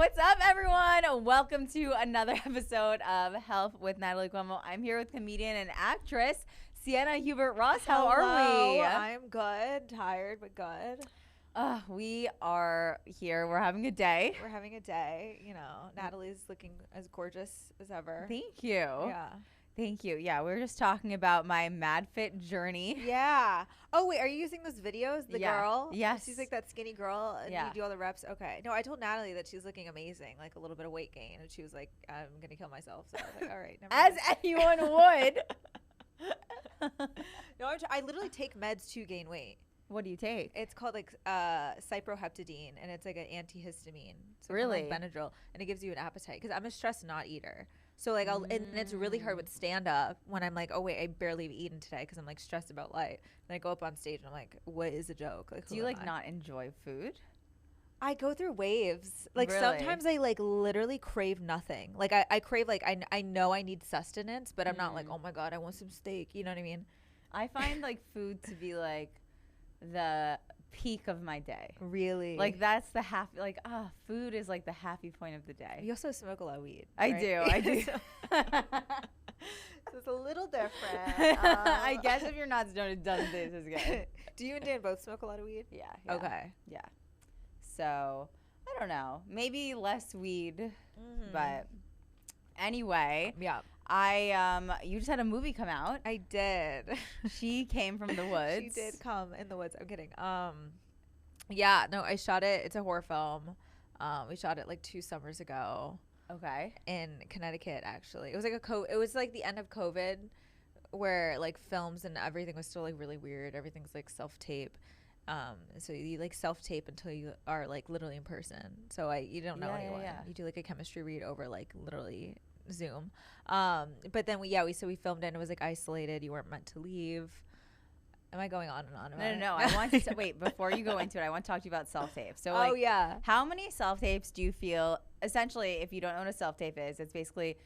What's up, everyone? Welcome to another episode of Health with Natalie Cuomo. I'm here with comedian and actress Sienna Hubert-Ross. How are we? I'm good. Tired, but good. We are here. We're having a day. We're having a day. You know, Natalie's looking as gorgeous as ever. Thank you. Yeah. Thank you. Yeah, we were just talking about my mad fit journey. Yeah. Oh, wait. Are you using those videos? The girl? Yes. She's like that skinny girl and Yeah. you do all the reps? Okay. No, I told Natalie that she's looking amazing, like a little bit of weight gain. And she was like, I'm going to kill myself. So I was like, all right. Never As mind. anyone would. No, I literally take meds to gain weight. What do you take? It's called like cyproheptadine, and it's like an antihistamine. So Really? It's like Benadryl, and it gives you an appetite. Because I'm a stressed not eater. So like and it's really hard with stand up when I'm like, oh wait, I barely have eaten today because I'm like stressed about life. Then I go up on stage and I'm like, what is a joke? Like, Do you like not enjoy food? I go through waves. Like Really? sometimes I like literally crave nothing. Like I crave like I know I need sustenance, but I'm not like, oh my god, I want some steak. You know what I mean? I find like food to be like the peak of my day. Really? Like that's the happy, like food is like the happy point of the day. You also smoke a lot of weed. I right? do. So it's a little different. I guess if you're not stoned, it doesn't taste as good. Do you and Dan both smoke a lot of weed? Yeah. Okay. Yeah. So I don't know, maybe less weed, but anyway, Yeah. You just had a movie come out. I did. She came from the woods. She did come in the woods. I'm kidding. Yeah, no, I shot it. It's a horror film. We shot it like 2 summers ago Okay. in Connecticut, actually. It was like it was like the end of COVID where like films and everything was still like really weird. Everything's like self-tape. So you like self-tape until you are like literally in person. So you don't know anyone. Yeah. You do like a chemistry read over like literally Zoom. But then we filmed it and it was like isolated. You weren't meant to leave. Am I going on and on about No. it? I want to wait before you go into it. I want to talk to you about self-tape. So like, yeah. how many self-tapes do you feel? Essentially, if you don't know what a self-tape is, it's basically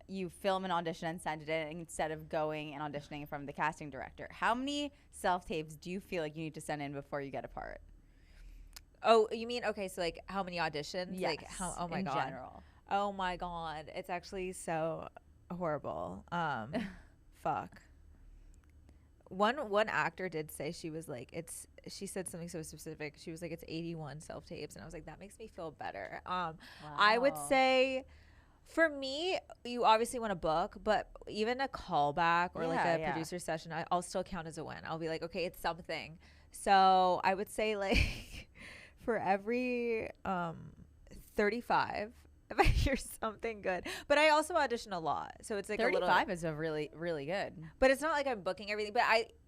you film an audition and send it in instead of going and auditioning from the casting director. How many self-tapes do you feel like you need to send in before you get a part? Oh, you mean okay? So like how many auditions? Yes. Like how? Oh my in god. general. Oh my god. It's actually so horrible. Fuck. One actor did say she was like she said something so specific. She was like it's 81 self tapes, and I was like that makes me feel better. I would Wow. say for me, you obviously want to book, but even a callback or like a producer session, I'll still count as a win. I'll be like, okay, it's something. So I would say like for every 35. If I hear something good, but I also audition a lot, so it's like 35 is a really, really good. But it's not like I'm booking everything. But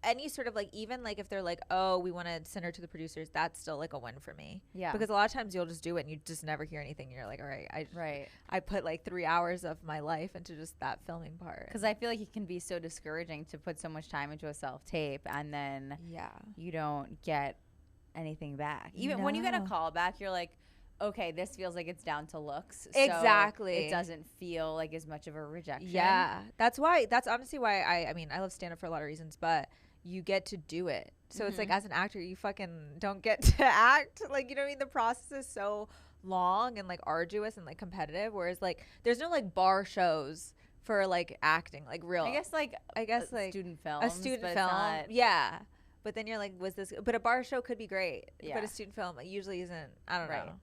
any sort of like even like if they're like, oh, we want to send her to the producers, that's still like a win for me. Yeah. Because a lot of times you'll just do it and you just never hear anything. You're like, all right, I put like 3 hours of my life into just that filming part. Because I feel like it can be so discouraging to put so much time into a self tape and then you don't get anything back. Even when you get a call back, you're like, okay, this feels like it's down to looks. So Exactly. it doesn't feel like as much of a rejection. Yeah. That's honestly why I love stand up for a lot of reasons, but you get to do it. So it's like as an actor, you fucking don't get to act. Like, you know what I mean? The process is so long and like arduous and like competitive. Whereas like there's no like bar shows for like acting, like real. I guess like student films. A student but film. It's not, Yeah. But then you're like, but a bar show could be great. Yeah. But a student film usually isn't. I don't know.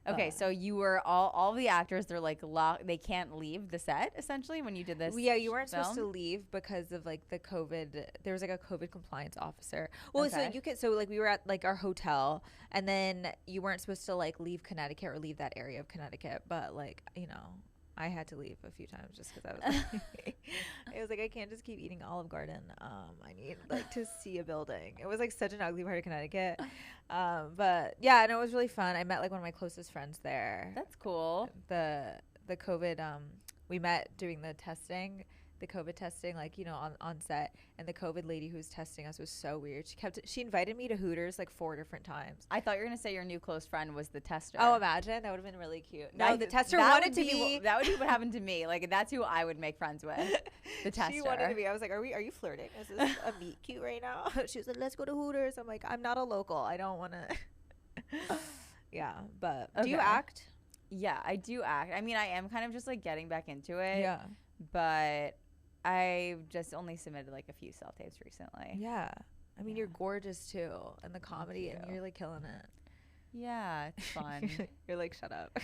Okay, so you were all the actors. They're like locked. They can't leave the set essentially when you did this. Yeah, you weren't film? supposed to leave because of like the COVID. There was like a COVID compliance officer. Well, Okay. so like we were at like our hotel, and then you weren't supposed to like leave Connecticut or leave that area of Connecticut. But like I had to leave a few times just because I was like, it was like I can't just keep eating Olive Garden. I need like to see a building. It was like such an ugly part of Connecticut. But yeah, no, it was really fun. I met like one of my closest friends there. That's cool. The COVID we met doing the COVID testing, like, on set, and the COVID lady who was testing us was so weird. She invited me to Hooters like 4 different times. I thought you were gonna say your new close friend was the tester. Oh, imagine, that would have been really cute. No, the tester wanted to be. That would be what happened to me. Like, that's who I would make friends with. The tester. She wanted to be. I was like, are you flirting? Is this a meet cute right now? She was like, let's go to Hooters. I'm like, I'm not a local. I don't want to. Yeah, but do you act? Yeah, I do act. I mean, I am kind of just like getting back into it. Yeah. But I just only submitted like a few self tapes recently. Yeah. I mean, Yeah. you're gorgeous too in the comedy, and you. you're like killing it. Yeah, it's fun. You're like, shut up.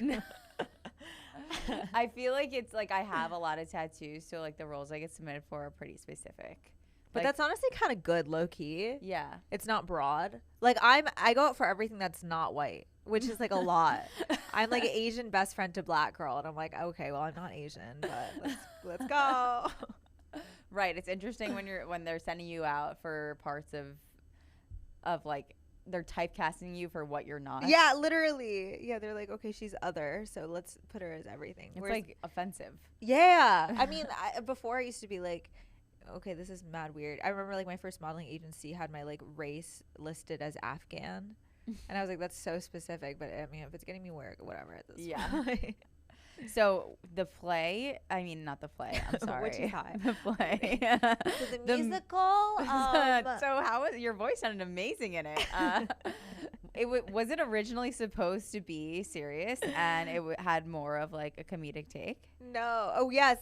I feel like it's like I have a lot of tattoos, so like the roles I get submitted for are pretty specific. But Like, that's honestly kind of good, low key. yeah. It's not broad. Like I go out for everything that's not white, which is like a lot. I'm like an Asian best friend to black girl, and I'm like, okay, well, I'm not Asian, but let's go. Right. It's interesting when they're sending you out for parts of like they're typecasting you for what you're not. Yeah, literally. Yeah, they're like, okay, she's other, so let's put her as everything. It's like offensive. Yeah. I mean, before I used to be like, okay, this is mad weird. I remember like my first modeling agency had my like race listed as Afghan. And I was like, that's so specific. But I mean, if it's getting me work, whatever. At this point. So the play, I mean, not the play. I'm sorry. Which is high. The play. So the musical. So how was your voice? Sounded amazing in it. Was it originally supposed to be serious, and it had more of like a comedic take? No. Oh yes,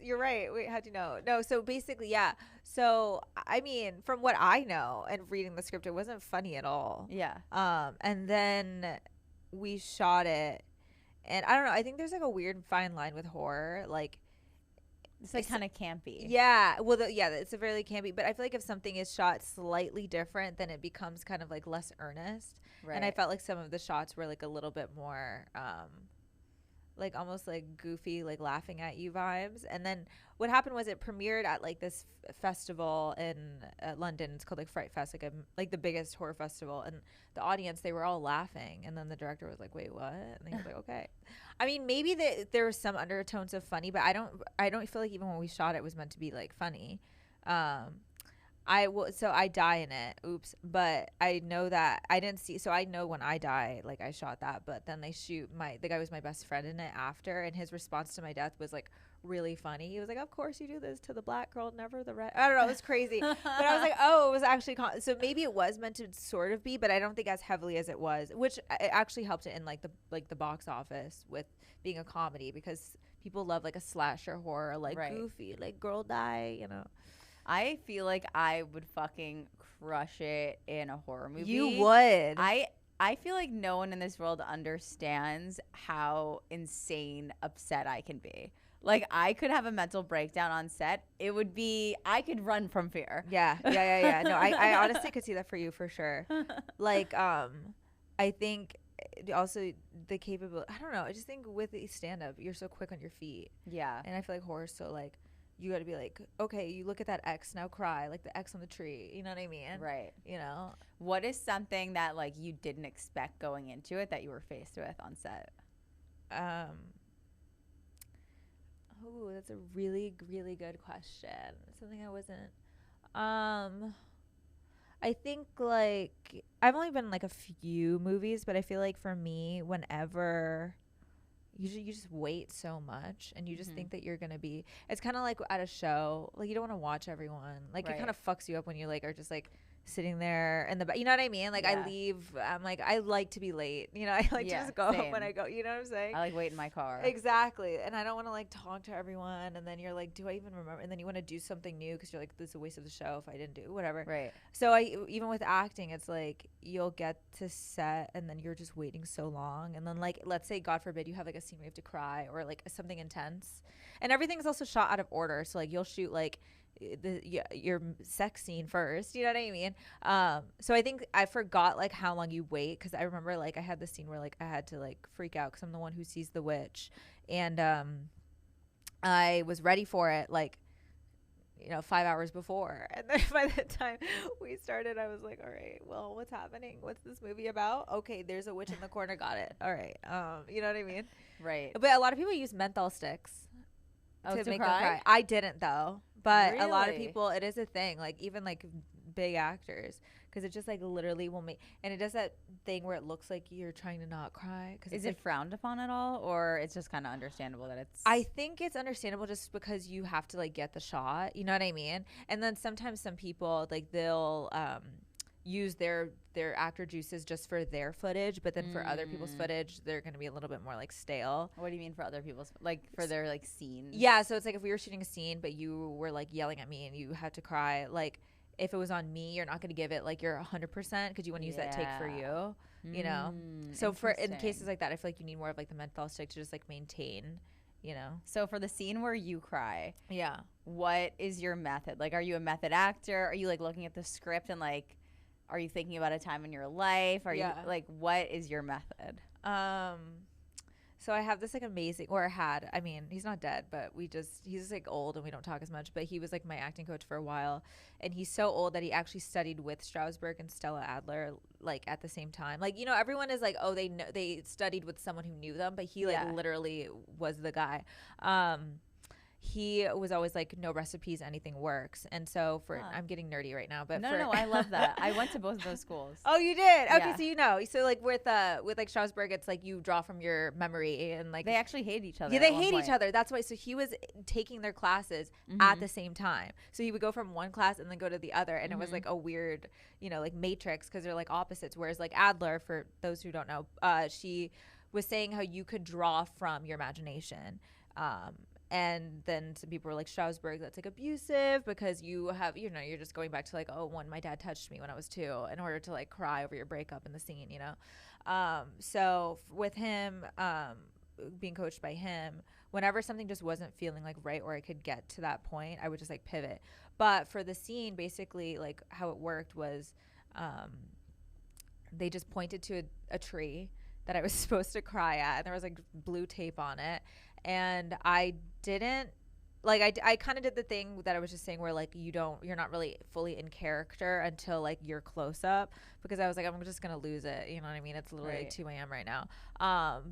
you're right. Wait, how'd you know? No. So basically, yeah. So I mean, from what I know and reading the script, it wasn't funny at all. Yeah. And then we shot it. And I don't know. I think there's like a weird fine line with horror. Like, it's like kind of campy. Yeah. Well, it's a very campy. But I feel like if something is shot slightly different, then it becomes kind of like less earnest. Right. And I felt like some of the shots were like a little bit more, like almost like goofy, like laughing at you vibes. And then what happened was it premiered at like this festival in London. It's called like Fright Fest, like the biggest horror festival. And the audience, they were all laughing. And then the director was like, "Wait, what?" And he was like, "Okay." I mean, maybe there were some undertones of funny, but I don't feel like even when we shot it was meant to be like funny. So I die in it. Oops. But I know that I didn't see. So I know when I die, like I shot that. But then they shoot the guy was my best friend in it after, and his response to my death was like really funny. He was like, "Of course you do this to the black girl, never the red." I don't know. It was crazy. But I was like, oh, it was actually so maybe it was meant to sort of be, but I don't think as heavily as it was, which it actually helped it in like the box office with being a comedy, because people love like a slasher horror, like goofy, like girl die, you know. I feel like I would fucking crush it in a horror movie. You would. I feel like no one in this world understands how insane upset I can be. Like, I could have a mental breakdown on set. It would be, I could run from fear. Yeah. No, I honestly could see that for you for sure. Like, I think also the capability, I don't know, I just think with the stand-up, you're so quick on your feet. Yeah. And I feel like horror's so like, you got to be like, okay, you look at that X, now cry, like the X on the tree. You know what I mean? Right. You know? What is something that, like, you didn't expect going into it that you were faced with on set? Oh, that's a really, really good question. Something I wasn't. I think, like, I've only been in, like, a few movies, but I feel like for me, whenever you just wait so much and you just think that you're going to be, it's kind of like at a show, like you don't want to watch everyone. Like it kind of fucks you up when you like are just like sitting there in the back, you know what I mean? Like I leave, I'm like, I like to be late, you know, I like to just go home when I go, you know what I'm saying? I like wait in my car. Exactly. And I don't want to like talk to everyone, and then you're like, do I even remember? And then you want to do something new because you're like, this is a waste of the show if I didn't do whatever. Right. So even with acting, it's like you'll get to set and then you're just waiting so long, and then like let's say God forbid you have like a scene where you have to cry or like something intense, and everything's also shot out of order, so like you'll shoot like your sex scene first, you know what I mean? So I think I forgot like how long you wait, because I remember like I had this scene where like I had to like freak out because I'm the one who sees the witch, and I was ready for it like 5 hours before, and then by the time we started I was like, all right, well, what's happening? What's this movie about? Okay, there's a witch in the corner, got it. All right. You know what I mean? Right. But a lot of people use menthol sticks to make them cry. I didn't though. But a lot of people, it is a thing, like even like big actors, because it just like literally will make, and it does that thing where it looks like you're trying to not cry. Is it frowned upon at all, or it's just kind of understandable that it's? I think it's understandable just because you have to like get the shot, you know what I mean? And then sometimes some people like they'll use their actor juices just for their footage, but then for other people's footage they're going to be a little bit more like stale. What do you mean for other people's, like for their like scenes? Yeah, so it's like if we were shooting a scene but you were like yelling at me and you had to cry, like if it was on me, you're not going to give it like your 100% because you want to use that take for you, you know. So for in cases like that, I feel like you need more of like the menthol stick to just like maintain, you know. So for the scene where you cry, Yeah, what is your method? Like, are you a method actor? Are you like looking at the script and like, are you thinking about a time in your life? Are you like, what is your method? So I have this like amazing, or had, I mean, he's not dead, but he's like old and we don't talk as much, but he was like my acting coach for a while. And he's so old that he actually studied with Strasberg and Stella Adler, like at the same time. Like, you know, everyone is like, oh, they studied with someone who knew them, but he like literally was the guy. He was always like, no recipes, anything works. And so I'm getting nerdy right now, but no, I love that. I went to both of those schools. Oh, you did? Okay, so you know. So like with like Strasberg, it's like you draw from your memory, and like they actually hate each other. Yeah, they hate each other. That's why. So he was taking their classes at the same time. So he would go from one class and then go to the other, and it was like a weird, you know, like matrix because they're like opposites. Whereas like Adler, for those who don't know, she was saying how you could draw from your imagination. And then some people were like, Strasberg, that's like abusive because you have, you know, you're just going back to like, oh, when my dad touched me when I was 2 in order to like cry over your breakup in the scene, you know? So with him, being coached by him, whenever something just wasn't feeling like right or I could get to that point, I would just like pivot. But for the scene, basically like how it worked was they just pointed to a tree that I was supposed to cry at, and there was like blue tape on it. And I didn't like, I kind of did the thing that I was just saying where like you're not really fully in character until like you're close up, because I was like, I'm just gonna lose it, you know what I mean? It's literally like 2 a.m. right now.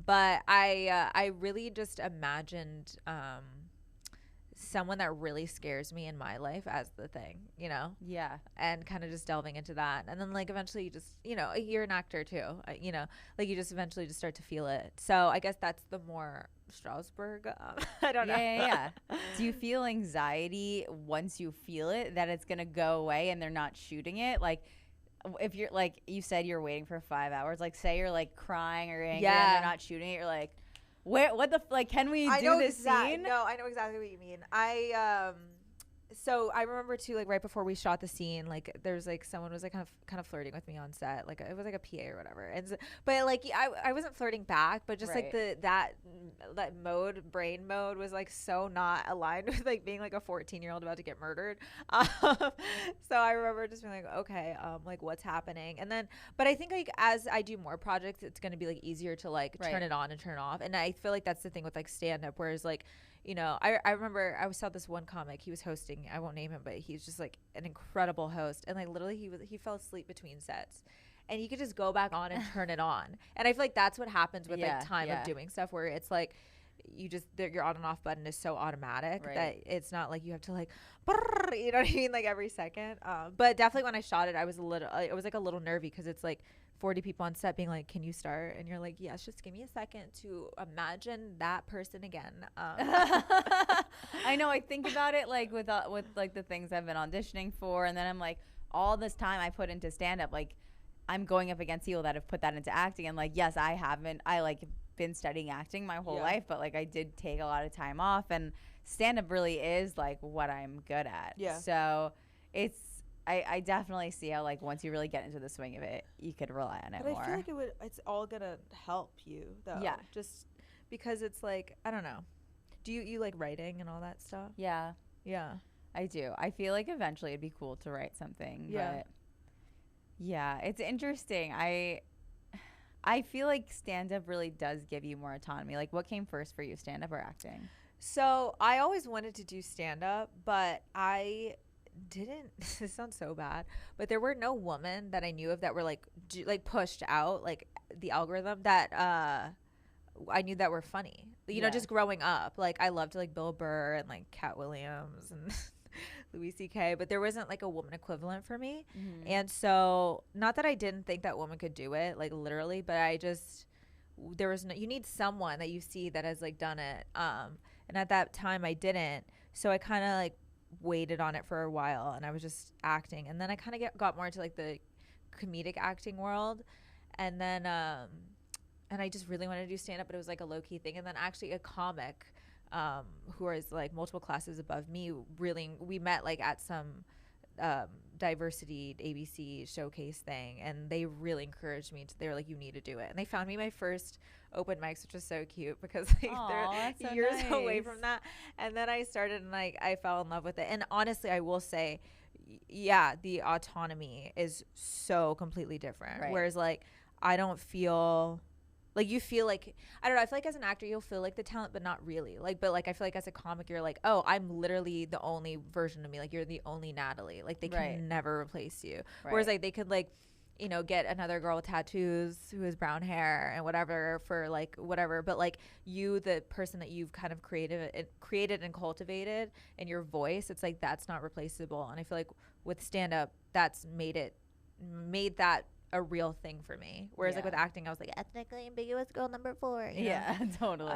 But I really just imagined someone that really scares me in my life as the thing, you know? Yeah. And kind of just delving into that. And then like eventually you just, you know, you're an actor too, you know, like you just eventually just start to feel it. So I guess that's the more Strasberg. I don't know. Yeah. Do you feel anxiety once you feel it that it's going to go away and they're not shooting it? Like, if you're like, you said you're waiting for 5 hours, like say you're like crying or angry and they're not shooting it, you're like, what the like, can we do this scene? No, I know exactly what you mean. So I remember too, like right before we shot the scene, like there's like someone was like kind of flirting with me on set, like it was like a PA or whatever, and but like I wasn't flirting back, but just like that brain mode was like so not aligned with like being like a 14-year-old about to get murdered. So I remember just being like, okay, like what's happening, and then but I think like as I do more projects, it's gonna be like easier to like turn it on and turn it off, and I feel like that's the thing with like stand up, whereas like, you know, I remember I saw this one comic, he was hosting, I won't name him, but he's just like an incredible host, and like literally he fell asleep between sets, and you could just go back on and turn it on, and I feel like that's what happens with like time of doing stuff, where it's like you just your on and off button is so automatic that it's not like you have to like, you know what I mean, like every second. But definitely when I shot it, I was like a little nervy because it's like 40 people on set being like, can you start? And you're like, yes, just give me a second to imagine that person again. I know, I think about it like with like the things I've been auditioning for, and then I'm like, all this time I put into stand-up, like I'm going up against people that have put that into acting, and like, yes, I like been studying acting my whole life, but like I did take a lot of time off, and stand-up really is like what I'm good at. So it's I definitely see how like once you really get into the swing of it, you could rely on it more. I feel like it's all gonna help you though. Yeah. Just because it's like, I don't know. Do you like writing and all that stuff? Yeah. Yeah. I do. I feel like eventually it'd be cool to write something. Yeah. But yeah, it's interesting. I feel like stand-up really does give you more autonomy. Like, what came first for you, stand-up or acting? So I always wanted to do stand-up, but I didn't. This sounds so bad, but there were no women that I knew of that were like pushed out like the algorithm that I knew that were funny. You know, just growing up, like I loved like Bill Burr and like Cat Williams and Louis C.K., but there wasn't like a woman equivalent for me. And so, not that I didn't think that woman could do it, like literally, but I just, there was no, you need someone that you see that has like done it. And at that time I didn't. So I kind of like waited on it for a while, and I was just acting. And then I kind of got more into like the comedic acting world. And then and I just really wanted to do stand up, but it was like a low key thing. And then actually a comic who was like multiple classes above me, really, we met like at some diversity ABC showcase thing, and they really encouraged me they were like, you need to do it. And they found me my first open mics, which was so cute because like they're so years nice. away from that. And then I started and like I fell in love with it. And honestly, I will say, yeah, the autonomy is so completely different. Right. Whereas like I don't feel like, you feel like, I don't know, I feel like as an actor you'll feel like the talent, but not really. Like, but like I feel like as a comic you're like, oh, I'm literally the only version of me. Like, you're the only Natalie. Like, they can never replace you. Right. Whereas like they could like, you know, get another girl with tattoos who has brown hair and whatever for like whatever, but like you, the person that you've kind of created and cultivated, and your voice, it's like that's not replaceable. And I feel like with stand up that's made that a real thing for me. Whereas like with acting I was like ethnically ambiguous girl number 4, you know? Totally.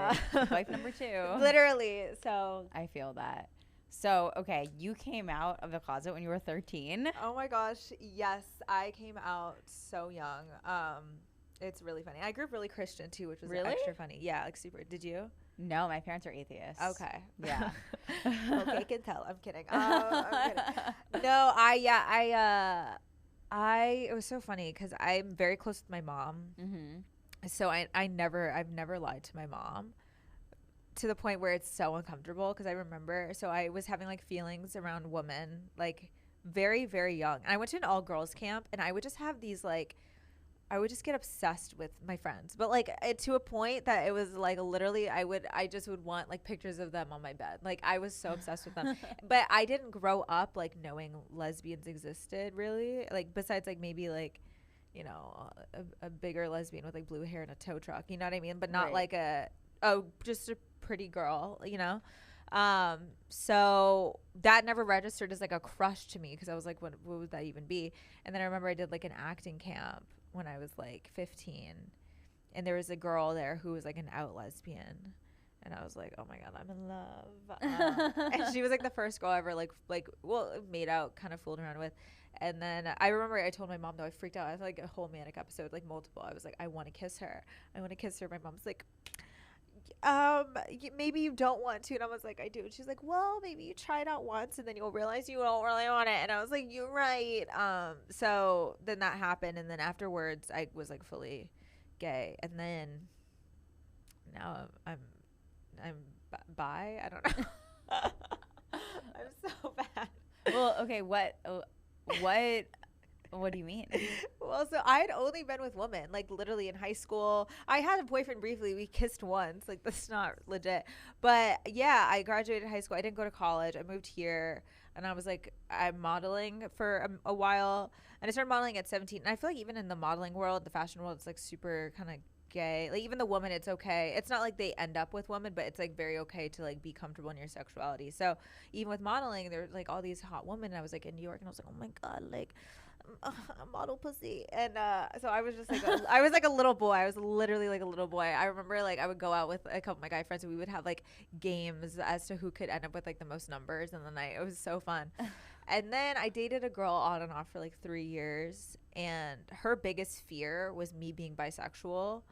Wife number 2 literally. So I feel that. So, okay, you came out of the closet when you were 13. Oh my gosh, yes. I came out so young. It's really funny. I grew up really Christian too, which was extra funny. Yeah, like super. Did you? No, my parents are atheists. Okay. Yeah. Okay, I can tell. I'm kidding. I'm kidding. No, it was so funny because I'm very close with my mom. Mm-hmm. So I've never lied to my mom, to the point where it's so uncomfortable. Because I remember, so I was having like feelings around women, like very, very young. And I went to an all girls camp, and I would just have these like, I would just get obsessed with my friends, but like to a point that it was like literally I just would want like pictures of them on my bed. Like I was so obsessed with them. But I didn't grow up like knowing lesbians existed, really. Like besides like maybe like, you know, a bigger lesbian with like blue hair and a tow truck, you know what I mean? But not like just a pretty girl, you know? So that never registered as like a crush to me, because I was like, what would that even be? And then I remember I did like an acting camp when I was like 15, and there was a girl there who was like an out lesbian, and I was like, oh my god, I'm in love. And she was like the first girl I ever like made out, kind of fooled around with. And then I remember I told my mom, though, I freaked out. I had like a whole manic episode, like multiple. I was like, I want to kiss her. My mom's like, maybe you don't want to. And I was like, I do. And she's like, well, maybe you try it out once and then you'll realize you don't really want it. And I was like, you're right. So then that happened, and then afterwards I was like fully gay, and then now I'm bi. I don't know. I'm so bad. Well, okay, what do you mean? Well, so I had only been with women, like literally in high school. I had a boyfriend briefly. We kissed once. Like, that's not legit. But yeah, I graduated high school. I didn't go to college. I moved here, and I was like, I'm modeling for a while. And I started modeling at 17. And I feel like even in the modeling world, the fashion world, it's like super kind of gay. Like even the woman, it's okay. It's not like they end up with women, but it's like very okay to like be comfortable in your sexuality. So even with modeling, there were like all these hot women. And I was like in New York, and I was like, oh my God, like, model pussy. And so I was just like I was like a little boy. I was literally like a little boy. I remember like I would go out with a couple of my guy friends, and we would have like games as to who could end up with like the most numbers in the night. It was so fun. And then I dated a girl on and off for like 3 years, and her biggest fear was me being bisexual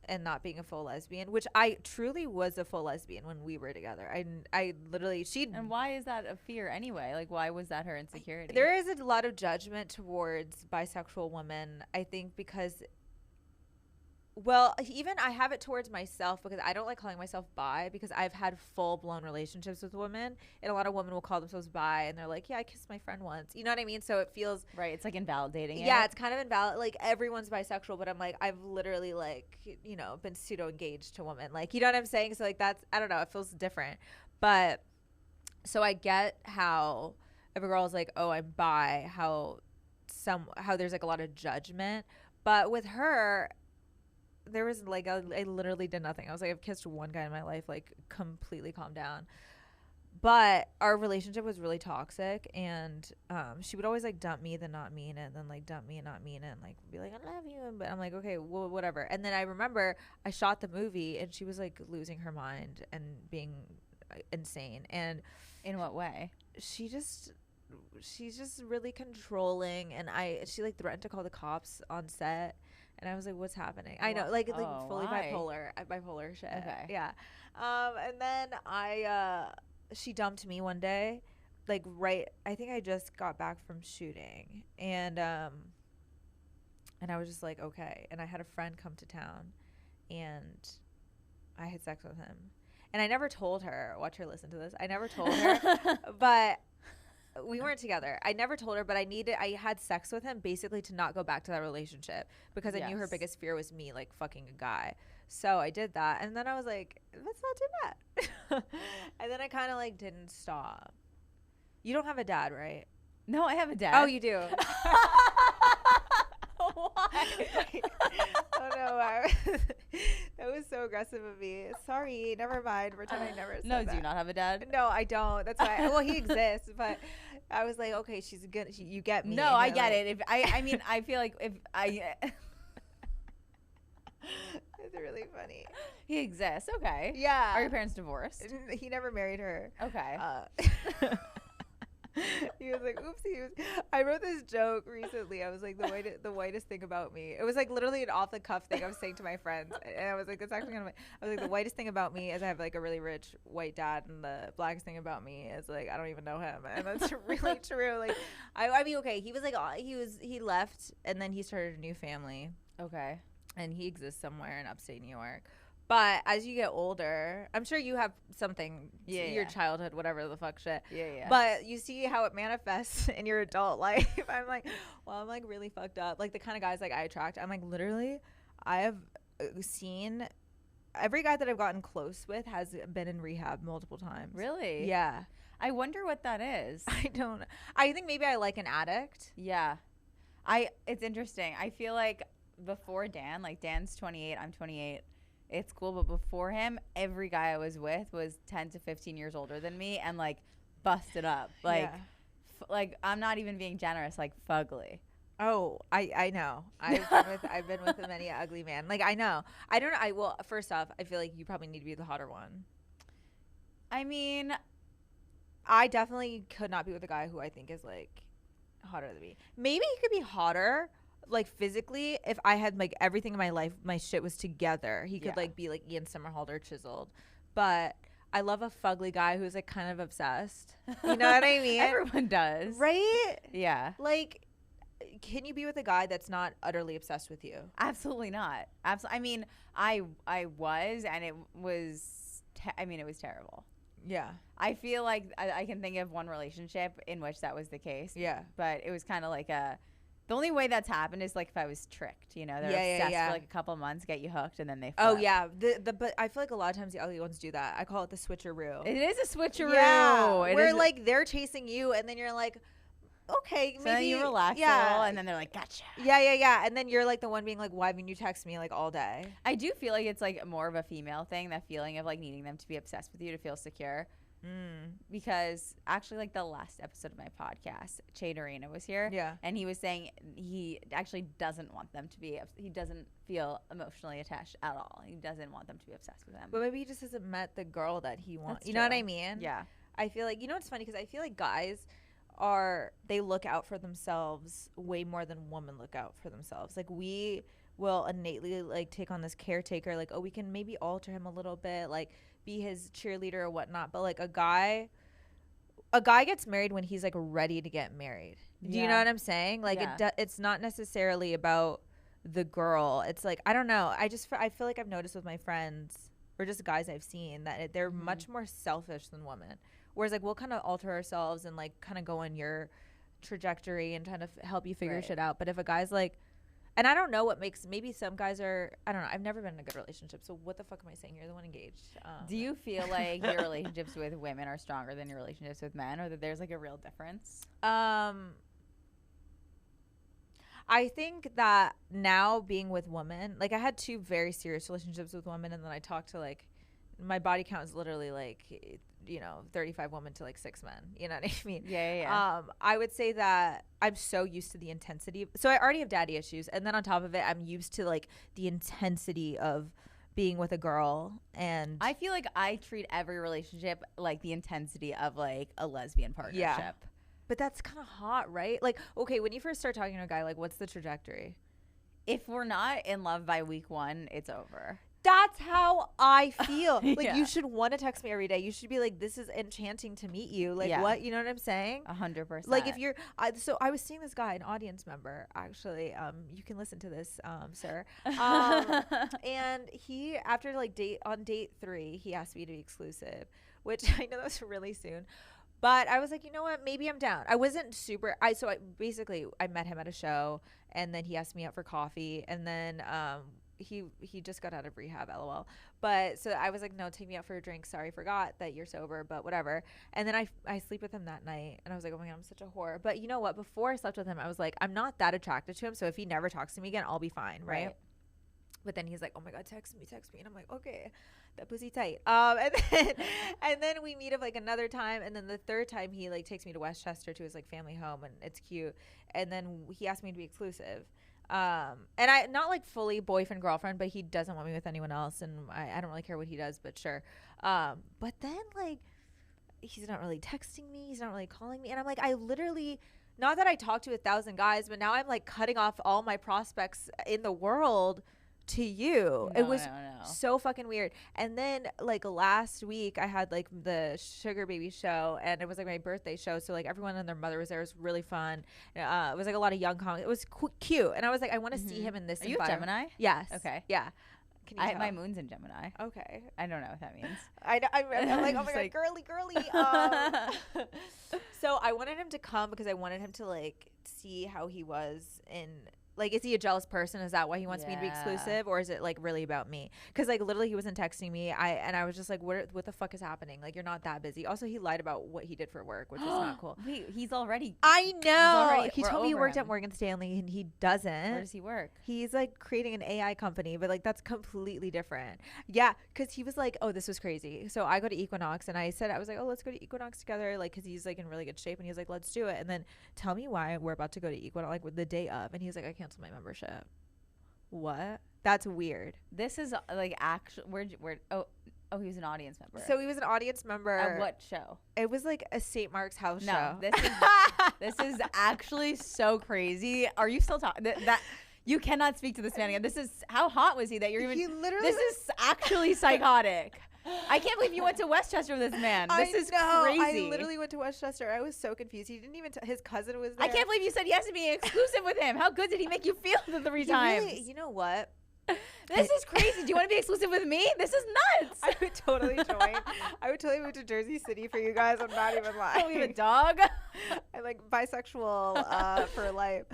and not being a full lesbian, which I truly was a full lesbian when we were together. I literally, And why is that a fear anyway? Like, why was that her insecurity? There is a lot of judgment towards bisexual women, I think, because, well, even I have it towards myself, because I don't like calling myself bi, because I've had full-blown relationships with women, and a lot of women will call themselves bi, and they're like, yeah, I kissed my friend once. You know what I mean? So it feels... Right, it's like invalidating it. Yeah, it's kind of invalid. Like, everyone's bisexual, but I'm like, I've literally, like, you know, been pseudo-engaged to women. Like, you know what I'm saying? So, like, that's... I don't know. It feels different. But... So I get how if a girl's like, oh, I'm bi, how there's, like, a lot of judgment. But with her... There was like I literally did nothing. I was like, I've kissed one guy in my life, like completely calmed down. But our relationship was really toxic, and she would always like dump me, then not mean it, and then like dump me and not mean it, and like be like, I love you, but I'm like, okay, well, whatever. And then I remember I shot the movie, and she was like losing her mind and being insane. And in what way? She just she's just really controlling, and she like threatened to call the cops on set, and I was like, what's happening? I know, like fully why? bipolar shit. Okay. Yeah. And then she dumped me one day, like I think I just got back from shooting, and I was just like, okay. And I had a friend come to town, and I had sex with him. And I never told her, watch her listen to this. I never told her, but we weren't together. I never told her, but I had sex with him basically to not go back to that relationship because I knew her biggest fear was me like fucking a guy. So I did that. And then I was like, let's not do that. And then I kind of like didn't stop. You don't have a dad, right? No, I have a dad. Oh, you do. Why? Oh no, that was so aggressive of me. Sorry, never mind. Pretend I never said that. No, do you not have a dad? No, I don't. That's why. Well, he exists, but I was like, okay, she's good. You get me. No, I get it. If I mean, I feel like if I. It's really funny. He exists. Okay. Yeah. Are your parents divorced? He never married her. Okay. He was like, oopsie. I wrote this joke recently. I was like, the whitest thing about me. It was like literally an off the cuff thing I was saying to my friends. And I was like, that's actually kind of, I was like, the whitest thing about me is I have like a really rich white dad. And the blackest thing about me is like, I don't even know him. And that's really true. Like, I mean, okay. He was like, he left and then he started a new family. Okay. And he exists somewhere in upstate New York. But as you get older, I'm sure you have something, your childhood, whatever the fuck shit. Yeah. But you see how it manifests in your adult life. I'm like, well, I'm like really fucked up. Like the kind of guys like I attract. I'm like, literally, I have seen every guy that I've gotten close with has been in rehab multiple times. Really? Yeah. I wonder what that is. I don't know. I think maybe I like an addict. Yeah. It's interesting. I feel like before Dan, like Dan's 28, I'm 28. It's cool, but before him, every guy I was with was 10 to 15 years older than me and like busted up. Like, like I'm not even being generous, like fugly. Oh, I know. I've been with many an ugly man. Like I know. I don't know. Well, first off, I feel like you probably need to be the hotter one. I mean, I definitely could not be with a guy who I think is like hotter than me. Maybe he could be hotter, like physically, if I had like everything in my life, my shit was together. He could like be like Ian Somerhalder chiseled. But I love a fugly guy who's like kind of obsessed. You know what I mean? Everyone does. Right? Yeah. Like, can you be with a guy that's not utterly obsessed with you? Absolutely not. Absolutely. I mean, I was, and it was, it was terrible. Yeah. I feel like I can think of one relationship in which that was the case. Yeah. But it was kind of like the only way that's happened is like if I was tricked, you know, they're obsessed for like a couple months, get you hooked, and then they flip. Oh yeah, but I feel like a lot of times the ugly ones do that. I call it the switcheroo. It is a switcheroo. Yeah, where like they're chasing you, and then you're like, okay, so maybe then you relax a little, and then they're like, gotcha. Yeah, and then you're like the one being like, why haven't you text me like all day? I do feel like it's like more of a female thing, that feeling of like needing them to be obsessed with you to feel secure. Because actually, like the last episode of my podcast, Che Dorina was here, and he was saying he actually doesn't want them to be. He doesn't feel emotionally attached at all. He doesn't want them to be obsessed with him. But maybe he just hasn't met the girl that he wants. That's you know what I mean? Yeah. I feel like, you know what's funny, because I feel like guys they look out for themselves way more than women look out for themselves. Like we will innately like take on this caretaker, like, oh, we can maybe alter him a little bit, like be his cheerleader or whatnot. But like a guy gets married when he's like ready to get married. Do you know what I'm saying? Like it's not necessarily about the girl. It's like, I don't know. I feel like I've noticed with my friends or just guys I've seen that they're much more selfish than women. Whereas like we'll kind of alter ourselves and like kind of go on your trajectory and trying to help you figure shit out. But if a guy's like, and I don't know what makes, maybe some guys are, I don't know. I've never been in a good relationship. So what the fuck am I saying? You're the one engaged. Do you feel like your relationships with women are stronger than your relationships with men, or that there's like a real difference? I think that now being with women, like I had 2 very serious relationships with women, and then I talked to like, my body count is literally like, 35 women to like 6 men. You know what I mean? Yeah. I would say that I'm so used to the intensity. So I already have daddy issues. And then on top of it, I'm used to like the intensity of being with a girl. And I feel like I treat every relationship like the intensity of like a lesbian partnership. Yeah. But that's kind of hot, right? Like, okay, when you first start talking to a guy, like, what's the trajectory? If we're not in love by week 1, it's over. That's how I feel. Like, Yeah. you should want to text me every day. You should be like, this is enchanting to meet you. Like, Yeah. what? You know what I'm saying? 100%. Like, if you're, so I was seeing this guy, an audience member, actually. You can listen to this, sir. And he, after like on date 3, he asked me to be exclusive, which I know that was really soon. But I was like, you know what? Maybe I'm down. I wasn't super. I met him at a show, and then he asked me out for coffee, and then he just got out of rehab, lol. But so I was like, no, take me out for a drink. Sorry, forgot that you're sober, but whatever. And then I sleep with him that night, and I was like, oh my God, I'm such a whore. But you know what? Before I slept with him, I was like, I'm not that attracted to him, so if he never talks to me again, I'll be fine, right? But then he's like, oh my God, text me. And I'm like, okay, that pussy tight. And then we meet up like another time. And then the third time he like takes me to Westchester to his like family home, and it's cute. And then he asked me to be exclusive. And I, not like fully boyfriend, girlfriend, but he doesn't want me with anyone else. And I don't really care what he does, but sure. But then like, he's not really texting me. He's not really calling me. And I'm like, I literally, not that I talk to 1,000 guys, but now I'm like cutting off all my prospects in the world to you. It was so fucking weird. And then like last week I had like the sugar baby show, and it was like my birthday show, so like everyone and their mother was there. It was really fun. It was like a lot of young comics. It was cute, and I was like, I want to see him in this. Are you a Gemini? Yes. Okay. Yeah. Can you tell? My moon's in Gemini. Okay. I don't know what that means. I'm like, oh my God, girly. So I wanted him to come because I wanted him to like see how he was in. Like, is he a jealous person? Is that why he wants me to be exclusive? Or is it, like, really about me? Because, like, literally he wasn't texting me. I was just like, what the fuck is happening? Like, you're not that busy. Also, he lied about what he did for work, which is not cool. Wait, he's already... I know. He told me he worked at Morgan Stanley, and he doesn't. Where does he work? He's, like, creating an AI company, but, like, that's completely different. Yeah, because he was like, oh, this was crazy. So I go to Equinox, and I was like, oh, let's go to Equinox together, like, because he's, like, in really good shape. And he was like, let's do it. And then tell me why we're about to go to Equinox, like, with the day of. And he was like, I canceled my membership. What? That's weird. This is like actually where oh he was an audience member. So he was an audience member at what show? It was like a St. Mark's house show. This is actually so crazy. Are you still talking that you cannot speak to this man again? This is how hot was he that you're even this is actually psychotic. I can't believe you went to Westchester with this man. This is crazy. I literally went to Westchester. I was so confused. He didn't even his cousin was there. I can't believe you said yes to being exclusive with him. How good did he make you feel the 3 times? Really, you know what? This is crazy. Do you want to be exclusive with me? This is nuts. I would totally join. I would totally move to Jersey City for you guys. I'm not even lying. Oh, we have a dog. I'm like bisexual for life.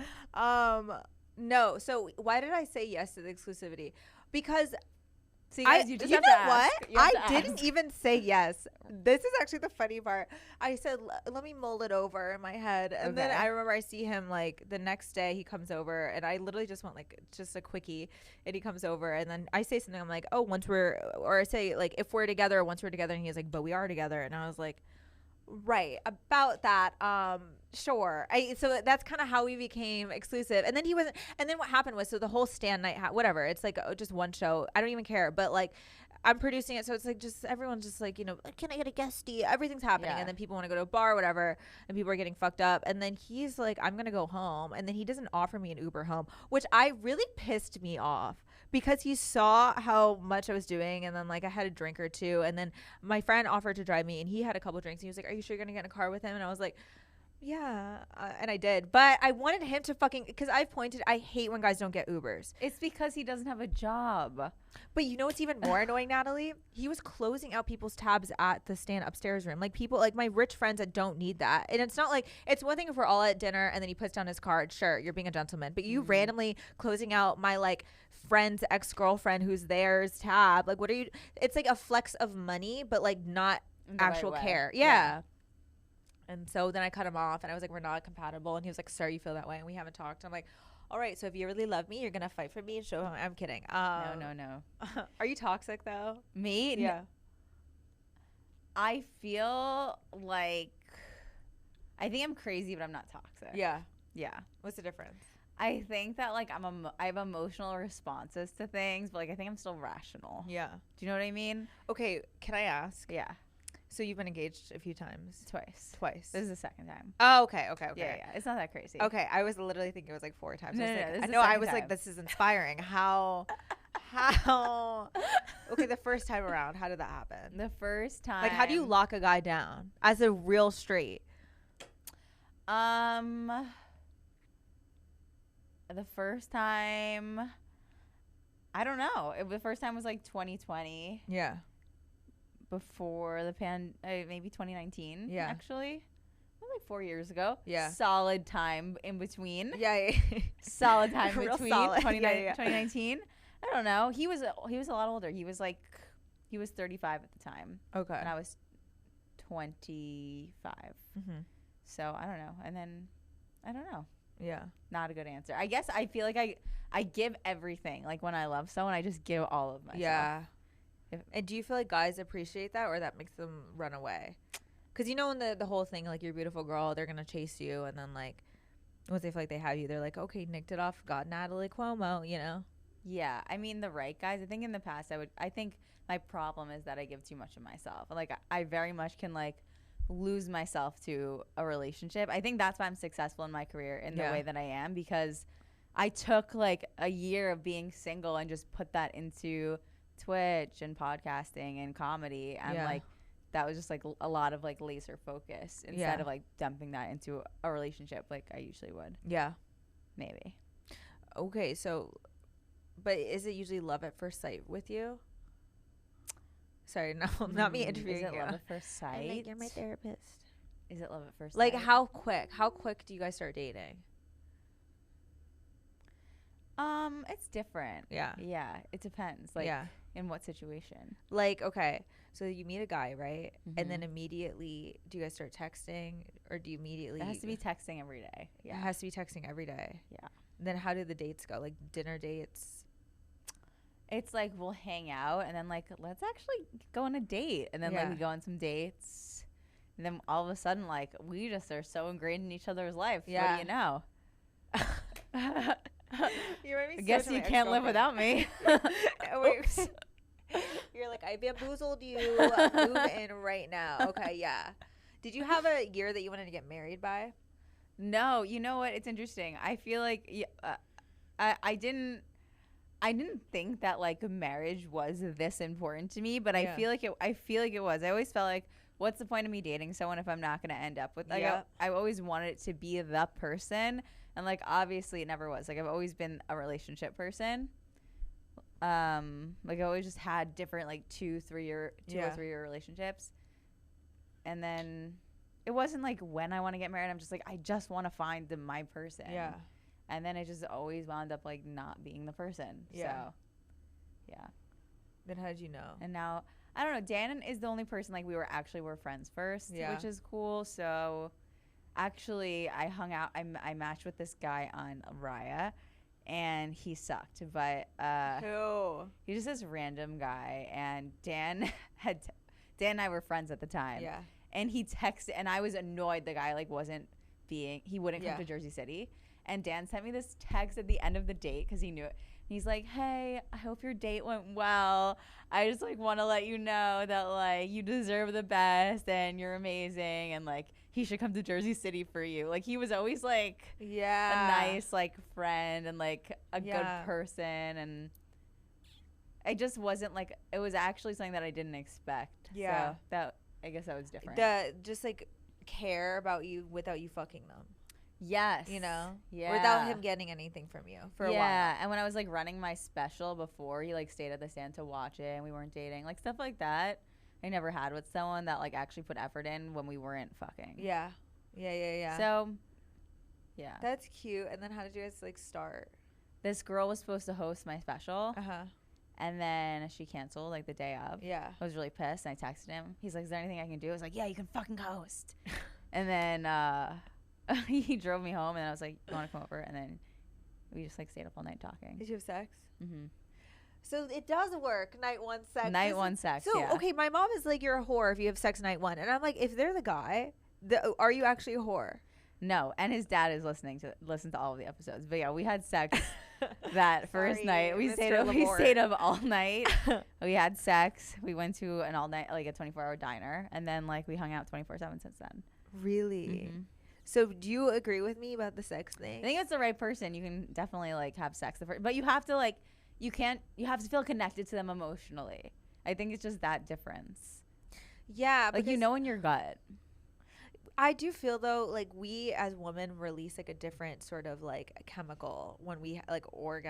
No. So why did I say yes to the exclusivity? Because see, guys, you know what? I didn't even say yes. This is actually the funny part. I said, let me mull it over in my head. And then I remember I see him like the next day he comes over, and I literally just want like just a quickie, and he comes over, and then I say something. I'm like, oh, I say like if we're together or once we're together, and he's like, but we are together. And I was like, right, about that. Sure. So that's kind of how we became exclusive. And then he wasn't. And then what happened was, so the whole stand night, whatever. It's like just one show. I don't even care. But like, I'm producing it, so it's like just everyone's just like, you know, can I get a guestie? Everything's happening, and then people want to go to a bar, or whatever, and people are getting fucked up. And then he's like, I'm gonna go home, and then he doesn't offer me an Uber home, which I really pissed me off. Because he saw how much I was doing, and then like I had a drink or two, and then my friend offered to drive me, and he had a couple drinks, and he was like, are you sure you're gonna get in a car with him? And I was like, yeah, and I did. But I wanted him to fucking, because I hate when guys don't get Ubers. It's because he doesn't have a job. But you know what's even more annoying, Natalie? He was closing out people's tabs at the stand upstairs room. Like people, like my rich friends that don't need that. And it's not like, it's one thing if we're all at dinner and then he puts down his card. Sure, you're being a gentleman. But you randomly closing out my like friend's ex-girlfriend who's theirs tab. Like what are you, it's like a flex of money, but like not actual care. Yeah. And so then I cut him off, and I was like, we're not compatible. And he was like, sorry, you feel that way, and we haven't talked. I'm like, all right, so if you really love me, you're going to fight for me and show him. I'm kidding. No. Are you toxic, though? Me? Yeah. I feel like, I think I'm crazy, but I'm not toxic. Yeah. Yeah. What's the difference? I think that, like, I have emotional responses to things, but, like, I think I'm still rational. Yeah. Do you know what I mean? Okay, can I ask? Yeah. So you've been engaged a few times? Twice. Twice. This is the second time. Oh, okay. Yeah. It's not that crazy. Okay, I was literally thinking it was like 4 times. No, I was no, like, this is I the know. I second was like, time. this is inspiring. How? Okay, the first time around, how did that happen? The first time. Like, how do you lock a guy down as a real straight? The first time, I don't know. The first time was like 2020. Yeah. Before the maybe 2019. Yeah. Actually, like 4 years ago. Yeah. Solid time in between. Yeah. Solid time Real between solid. 2019. I don't know. He was a lot older. He was 35 at the time. Okay. And I was 25. Mm-hmm. So I don't know. And then I don't know. Yeah. Not a good answer. I guess I feel like I give everything. Like when I love someone, I just give all of myself. Yeah. And do you feel like guys appreciate that, or that makes them run away? Because in the whole thing, like, you're a beautiful girl, they're gonna chase you, and then like once they feel like they have you, they're like, okay, nicked it off, got Natalie Cuomo, Yeah, I mean, the right guys. I think in the past I think my problem is that I give too much of myself. Like I very much can like lose myself to a relationship. I think that's why I'm successful in my career in the way that I am, because I took like a year of being single and just put that into Twitch and podcasting and comedy, and like that was just like a lot of like laser focus instead of like dumping that into a relationship like I usually would. Yeah. Maybe. Okay, so but is it usually love at first sight with you? Sorry, no, not me interviewing you. Is it you. love at first sight? Like, you're my therapist. Is it love at first like sight? how quick do you guys start dating? It's different. Yeah. Yeah, it depends. Like in what situation? Like, okay, so you meet a guy, right? And then immediately, do you guys start texting, or do you immediately? It has to be texting every day. Yeah. It has to be texting every day. Yeah. Then how do the dates go? Like dinner dates? It's like we'll hang out and then like let's actually go on a date, and then like we go on some dates, and then all of a sudden like we just are so ingrained in each other's life. Yeah. What do you know? I guess you can't live without me. You're like, I bamboozled you. Move in right now. Okay, yeah. Did you have a year that you wanted to get married by? No, you know what? It's interesting. I feel like I didn't think that like marriage was this important to me, but I feel like it was. I always felt like, what's the point of me dating someone if I'm not going to end up with like I always wanted it to be the person, and like obviously it never was. Like I've always been a relationship person. Like I always just had different like 2 or 3 year relationships, and then it wasn't like when I want to get married. I'm just like I just want to find my person. Yeah. And then it just always wound up like not being the person. Yeah. So, yeah. Then how did you know? And now I don't know. Dan is the only person like we were friends first, which is cool. So, actually, I hung out. I matched with this guy on Raya, and he sucked. But he's just this random guy. And Dan and I were friends at the time. Yeah. And he texted, and I was annoyed the guy like he wouldn't come to Jersey City. And Dan sent me this text at the end of the date because he knew it. He's like, hey, I hope your date went well. I just like want to let you know that like you deserve the best and you're amazing, and like he should come to Jersey City for you. Like he was always like a nice like friend and like a good person, and I just wasn't like, it was actually something that I didn't expect. So that, I guess that was different. Just like care about you without you fucking them. Yes. Without him getting anything from you for a while. Yeah, and when I was like running my special before, he like stayed at the stand to watch it, and we weren't dating. Like stuff like that I never had with someone that like actually put effort in when we weren't fucking. Yeah. So, yeah. That's cute. And then how did you guys like start? This girl was supposed to host my special. Uh-huh. And then she canceled like the day of. Yeah. I was really pissed, and I texted him. He's like, is there anything I can do? I was like, yeah, you can fucking host. And then he drove me home, and I was like, you want to come over? And then we just like stayed up all night talking. Did you have sex? Mm-hmm. So it does work. Night one sex. Night one sex. So okay, my mom is like, you're a whore if you have sex night one, and I'm like, if they're the guy, are you actually a whore? No, and his dad is listen to all of the episodes. But yeah, we had sex that first Sorry, night. We Mr. stayed up all night. We had sex. We went to an all night, like a 24-hour diner, and then like we hung out 24/7 since then. Really? Mhm. So do you agree with me about the sex thing? I think it's the right person. You can definitely like have sex but you have to like you have to feel connected to them emotionally. I think it's just that difference. Yeah, Like, you know, in your gut. I do feel though like we as women release like a different sort of like chemical when we like or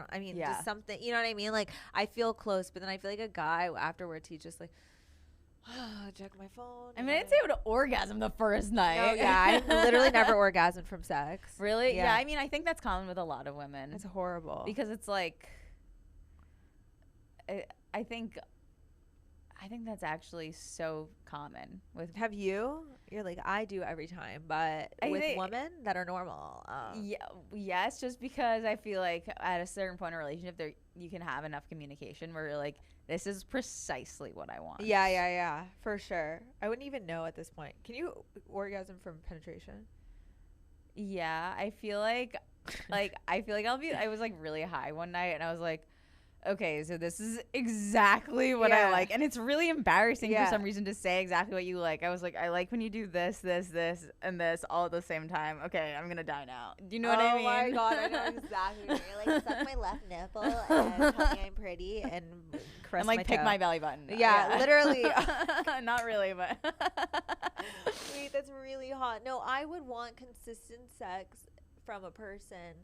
I mean Yeah. just something, you know what I mean? Like I feel close, but then I feel like a guy afterwards he's just like check my phone. I mean, I'd say I would orgasm the first night. No, yeah, I literally never orgasmed from sex. Really? Yeah. I mean, I think that's common with a lot of women. It's horrible. Because it's like, I think that's actually so common with. Have you? You're like, I do every time, but with women that are normal. Yes, just because I feel like at a certain point in a relationship, you can have enough communication where you're like, this is precisely what I want. Yeah, for sure. I wouldn't even know at this point. Can you orgasm from penetration? Yeah, I feel like I was like really high one night and I was like, okay, so this is exactly what I like. And it's really embarrassing for some reason to say exactly what you like. I was like, I like when you do this, and this all at the same time. Okay, I'm going to die now. Do you know what I mean? Oh my God, I know exactly. You're like, suck my left nipple and tell me I'm pretty and caress and like my pick toe. my belly button. Yeah, literally. Not really, but. Wait, that's really hot. No, I would want consistent sex from a person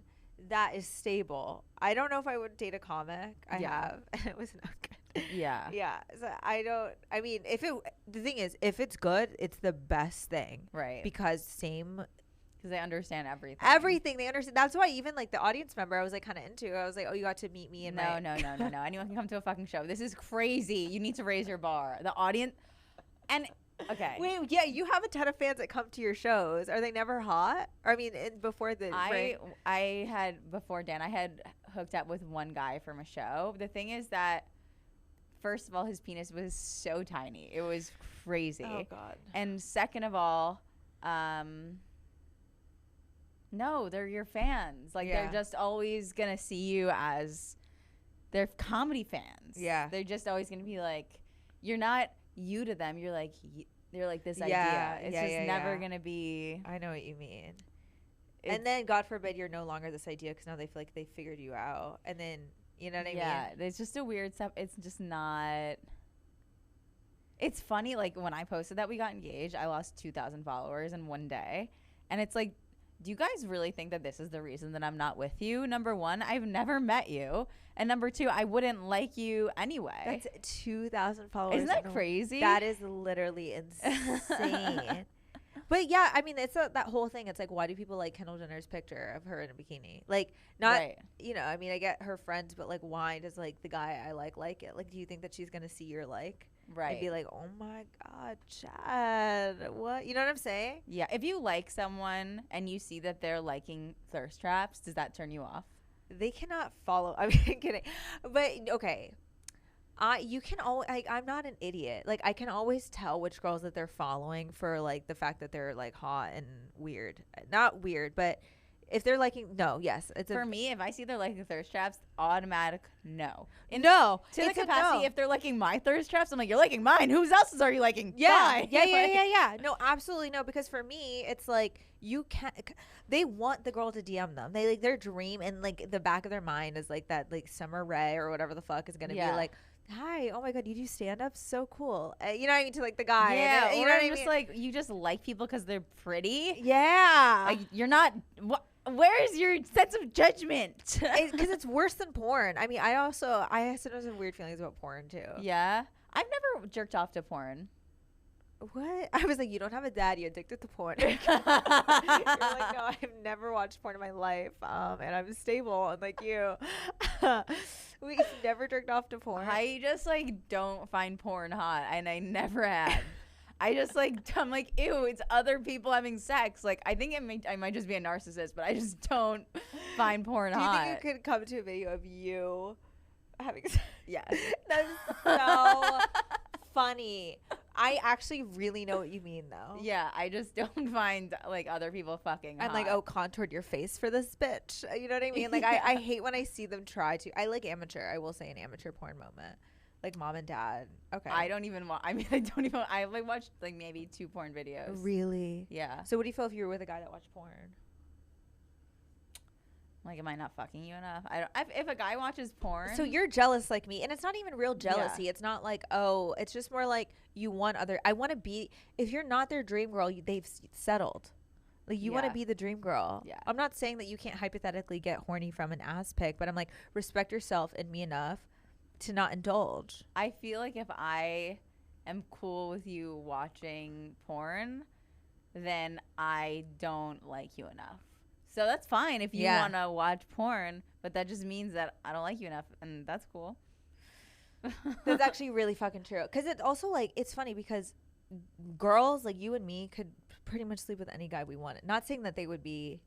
that is stable. I don't know if I would date a comic. I have, and it was not good. Yeah. Yeah. So I mean, the thing is, if it's good, it's the best thing. Right. Because they understand everything. Everything they understand. That's why even like the audience member, I was like kind of into. I was like, oh, you got to meet me. No. Anyone can come to a fucking show. This is crazy. You need to raise your bar. The audience, and. Okay. Wait, yeah, you have a ton of fans that come to your shows. Are they never hot? Or, I mean, before the I had before Dan, I had hooked up with one guy from a show. The thing is that, first of all, his penis was so tiny. It was crazy. Oh God. And second of all, no, they're your fans. Like they're just always gonna see you as they're comedy fans. Yeah. They're just always gonna be like, you're not you to them. You're like they're like this idea. It's just never gonna be. I know what you mean. And then God forbid you're no longer this idea because now they feel like they figured you out, and then you know what I mean. Yeah, it's just a weird stuff. It's just not. It's funny, like when I posted that we got engaged, I lost 2,000 followers in one day, and it's like, do you guys really think that this is the reason that I'm not with you? Number one, I've never met you. And number two, I wouldn't like you anyway. That's 2,000 followers. Isn't that crazy? That is literally insane. But yeah, I mean, it's that whole thing. It's like, why do people like Kendall Jenner's picture of her in a bikini? Like, not, you know, I mean, I get her friends, but like, why does like the guy I like it? Like, do you think that she's going to see your like? Right. And be like, oh my God, Chad, what? You know what I'm saying? Yeah. If you like someone and you see that they're liking thirst traps, does that turn you off? They cannot follow. I'm kidding. But okay. You can always, I'm not an idiot. Like, I can always tell which girls that they're following for like the fact that they're like hot and weird. Not weird, but if they're liking, for me, if I see they're liking thirst traps, automatic no. No. To the capacity, if they're liking my thirst traps, I'm like, you're liking mine. Whose else's are you liking? Yeah. Bye. Yeah. No, absolutely no. Because for me, it's like you can't. They want the girl to DM them. They like their dream, and like the back of their mind is like that, like Summer Rae or whatever the fuck is gonna be like. Hi, oh my God, you do stand up? So cool. You know what I mean? To like the guy. Yeah, and, you know what I mean? Just like, you just like people because they're pretty. Yeah. Like, you're not. Where's your sense of judgment? Because it's worse than porn. I mean, I sometimes have weird feelings about porn too. Yeah. I've never jerked off to porn. What? I was like, you don't have a dad. You're addicted to porn. You're like, no, I've never watched porn in my life. And I'm stable, unlike you. We've never jerked off to porn. I just like don't find porn hot, and I never have. I just like, I'm like, ew, it's other people having sex. Like, I think I might just be a narcissist, but I just don't find porn hot. Do you think you could come to a video of you having sex? Yes. That's so funny. I actually really know what you mean, though. Yeah, I just don't find like other people fucking I'm hot. like, oh, contoured your face for this bitch. You know what I mean? Like, I hate when I see them try to. I like amateur. I will say an amateur porn moment. Like mom and dad. Okay. I don't even want. I mean, I don't even. I like watched like maybe 2 porn videos. Really? Yeah. So what do you feel if you were with a guy that watched porn? Like, am I not fucking you enough? I don't. If a guy watches porn, So you're jealous like me, and it's not even real jealousy. It's not like, oh, it's just more like you want other. I want to be. If you're not their dream girl, they've settled. Like you want to Yeah. be the dream girl. Yeah. I'm not saying that you can't hypothetically get horny from an ass pic, but I'm like, respect yourself and me enough to not indulge. I feel like if I am cool with you watching porn, then I don't like you enough. So that's fine if you Yeah. want to watch porn, but that just means that I don't like you enough, and that's cool. That's actually really fucking true. Because it's also like, it's funny because girls like you and me could pretty much sleep with any guy we wanted. Not saying that they would be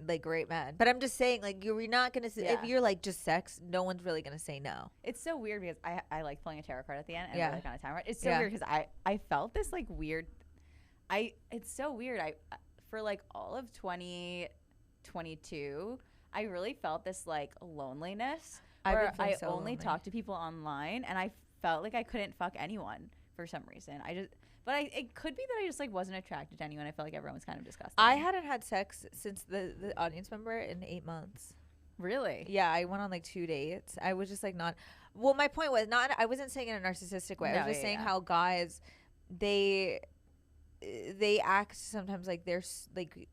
like great men, but I'm just saying like you're not gonna Yeah. if you're like just sex, no one's really gonna say no. It's so weird because I like pulling a tarot card at the end and Yeah. really kind of time. It's so Yeah. weird because I felt this like weird. It's so weird. For like all of 2022, I really felt this like loneliness. I've been Where feeling I so only lonely. talked to people online, and I felt like I couldn't fuck anyone for some reason. It could be that I just like wasn't attracted to anyone. I felt like everyone was kind of disgusting. I hadn't had sex since the audience member in 8 months. Really. Yeah, I went on like 2 dates. I was just like not. Well, my point was not. I wasn't saying it in a narcissistic way. I No, was just yeah, saying yeah. how guys, they act sometimes like they're like,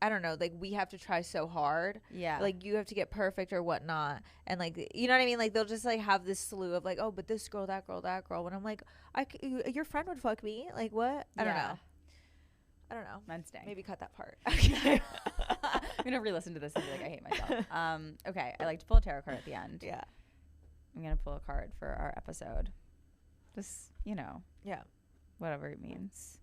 I don't know, like we have to try so hard. Yeah. Like you have to get perfect or whatnot, and like you know what I mean. Like they'll just like have this slew of like, oh, but this girl, that girl, that girl. When I'm like, your friend would fuck me. Like what? I don't Yeah. know. I don't know. Men stink. Maybe cut that part. Okay. I'm gonna re-listen to this and be like, I hate myself. Okay. I like to pull a tarot card at the end. Yeah. I'm gonna pull a card for our episode. Just Yeah. whatever it means.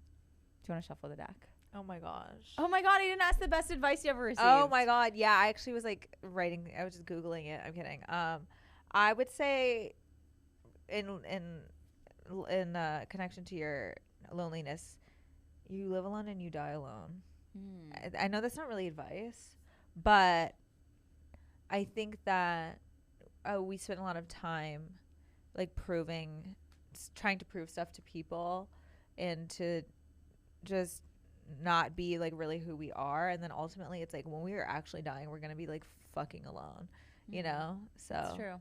Do you want to shuffle the deck? Oh my gosh. Oh my god, I didn't ask the best advice you ever received. Oh my god. Yeah, I actually was like writing. I was just googling it. I'm kidding. I would say, in connection to your loneliness, you live alone and you die alone. I know that's not really advice, but I think that we spend a lot of time like trying to prove stuff to people and to just not be like really who we are, and then ultimately it's like when we are actually dying we're gonna be like fucking alone, you know. So That's true.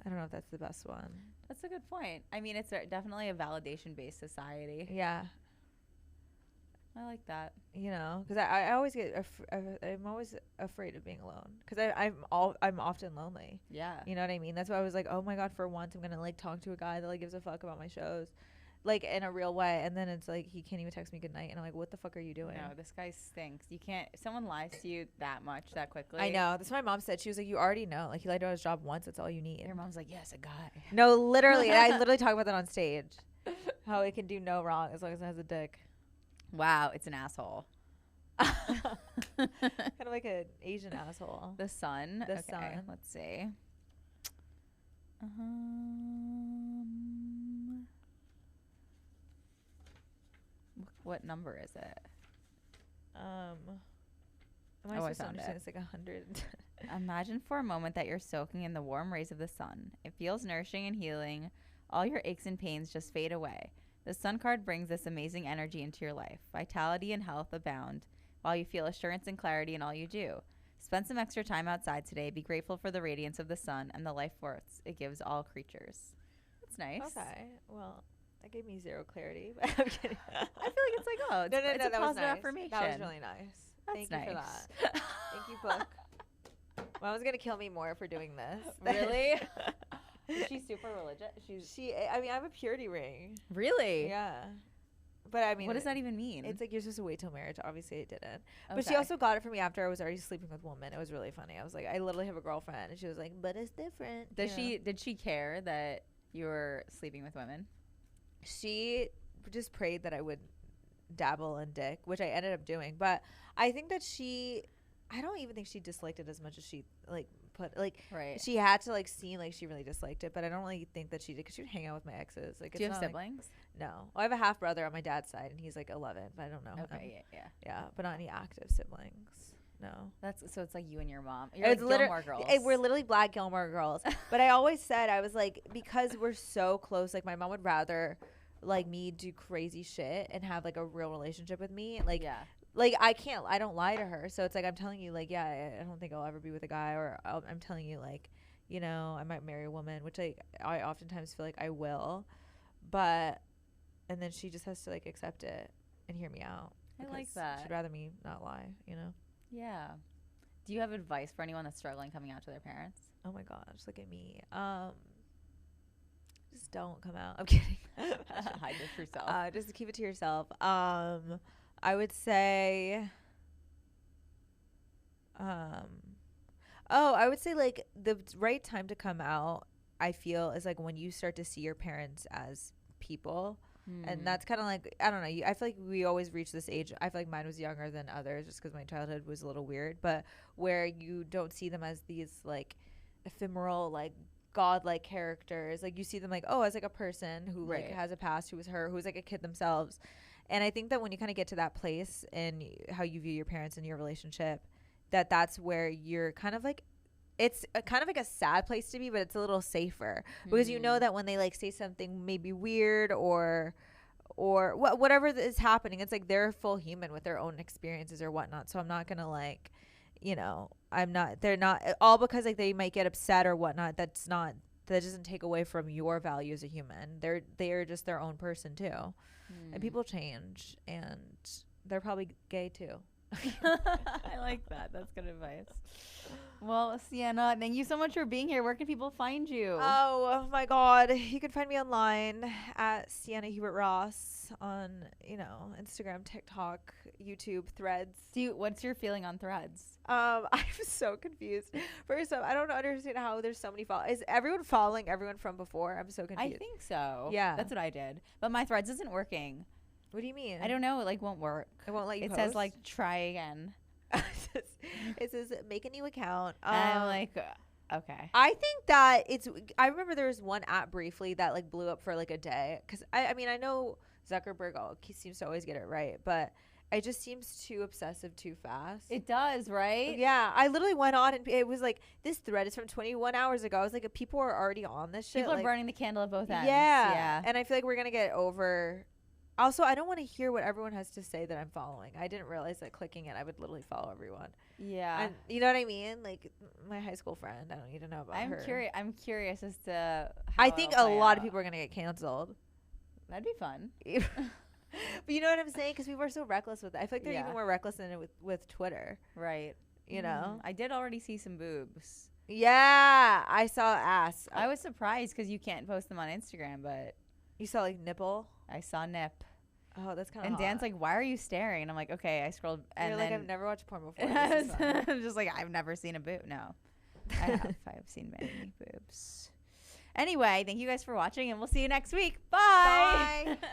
I don't know if that's the best one. That's a good point. I mean, it's definitely a validation-based society. Yeah, I like that. you know, because I always get I'm always afraid of being alone because I'm often lonely. Yeah. You know what I mean? That's why I was like, oh my god, for once I'm gonna like talk to a guy that like gives a fuck about my shows, like in a real way. And then it's like he can't even text me good night, and I'm like, what the fuck are you doing? No, this guy stinks. You can't. If someone lies to you that much that quickly. I know. That's what my mom said. She was like, you already know. Like he lied about his job once. That's all you need. Your mom's like, yes, a guy. No, literally. I literally talk about that on stage. How it can do no wrong as long as it has a dick. Wow, it's an asshole. Kind of like an Asian asshole. The sun. The Okay, sun. let's see. What number is it? Am I Oh, I supposed to found understand? it. It's like 100. Imagine for a moment that you're soaking in the warm rays of the sun. It feels nourishing and healing. All your aches and pains just fade away. The sun card brings this amazing energy into your life. Vitality and health abound, while you feel assurance and clarity in all you do. Spend some extra time outside today. Be grateful for the radiance of the sun and the life force it gives all creatures. That's nice. Okay. Well, that gave me zero clarity. But I'm kidding. I feel like it's like, oh, it's, it's a that was positive nice. affirmation. That was really nice. That's Thank you for nice. that. Thank you, book. Mom's gonna kill me more for doing this. Really? Is she super religious? I mean, I have a purity ring. Really? Yeah. But I mean, What does that even mean? It's like you're supposed to wait till marriage. Obviously, I didn't. But she Okay. also got it for me after I was already sleeping with women. It was really funny. I was like, I literally have a girlfriend, and she was like, but it's different. Did she care that you were sleeping with women? She just prayed that I would dabble in dick, which I ended up doing. But I think that I don't even think she disliked it as much as she like put like Right. she had to like seem like she really disliked it, but I don't really think that she did because she would hang out with my exes. Like, Do you it's have not, like, siblings? no. Well, I have a half brother on my dad's side, and he's like 11, but I don't know him. Okay, yeah. Yeah, but not any active siblings. No. That's so it's like you and your mom. You're It's like literally Gilmore Girls. we're literally Black Gilmore Girls. But I always said, I was like, because we're so close, like my mom would rather like me do crazy shit and have like a real relationship with me. Like, yeah. like I don't lie to her. So it's like I'm telling you, like, yeah, I don't think I'll ever be with a guy, or I'm telling you, like, you know, I might marry a woman, which I oftentimes feel like I will, but and then she just has to like accept it and hear me out. I like that. She'd rather me not lie, you know. Yeah. Do you have advice for anyone that's struggling coming out to their parents? Oh my gosh, look at me. Just don't come out. I'm kidding. Hide it for yourself. Just keep it to yourself. I would say, I would say like the right time to come out, I feel, is like when you start to see your parents as people. And that's kind of like, I don't know. I feel like we always reach this age. I feel like mine was younger than others just because my childhood was a little weird. But where you don't see them as these like ephemeral, like godlike characters. Like you see them like, oh, as like a person who Right. like has a past, who was her, who's like a kid themselves. And I think that when you kind of get to that place in how you view your parents and your relationship, that's where you're kind of like, it's kind of like a sad place to be, but it's a little safer because you know that when they like say something maybe weird or whatever is happening, it's like they're full human with their own experiences or whatnot. So I'm not gonna like, you know, they're not all because like they might get upset or whatnot. That doesn't take away from your value as a human. They're just their own person too, and people change, and they're probably gay too. I like that. That's good advice. Well, Sienna, thank you so much for being here. Where can people find you? Oh my God. You can find me online at Sienna Hubert-Ross on, you know, Instagram, TikTok, YouTube, Threads. What's your feeling on Threads? I'm so confused. First off, I don't understand how there's so many followers. Is everyone following everyone from before? I'm so confused. I think so. Yeah. That's what I did. But my Threads isn't working. What do you mean? I don't know. It like won't work. It won't let you It post? says like try again. It says make a new account. And I'm like, okay. I think that I remember there was one app briefly that like blew up for like a day. Cause I mean, I know Zuckerberg seems to always get it right, but it just seems too obsessive too fast. It does, right? Yeah. I literally went on and it was like, this thread is from 21 hours ago. I was like, people are already on this shit. People like, are burning the candle at both ends. Yeah. And I feel like we're going to get over. Also, I don't want to hear what everyone has to say that I'm following. I didn't realize that clicking it, I would literally follow everyone. Yeah. And you know what I mean? Like my high school friend, I don't need to know about her. I'm curious as to how I think a lot of people are going to get canceled. That'd be fun. But you know what I'm saying? Because people are so reckless with it. I feel like they're even more reckless than it with Twitter. Right. You know? I did already see some boobs. Yeah. I saw ass. I was surprised because you can't post them on Instagram, but. You saw like nipple? I saw nip. Oh, that's kind of And Dan's like, why are you staring? And I'm like, okay, I scrolled. And you're then like, I've never watched porn before. I'm just like, I've never seen a boob. No. I've seen many boobs. Anyway, thank you guys for watching, and we'll see you next week. Bye. Bye.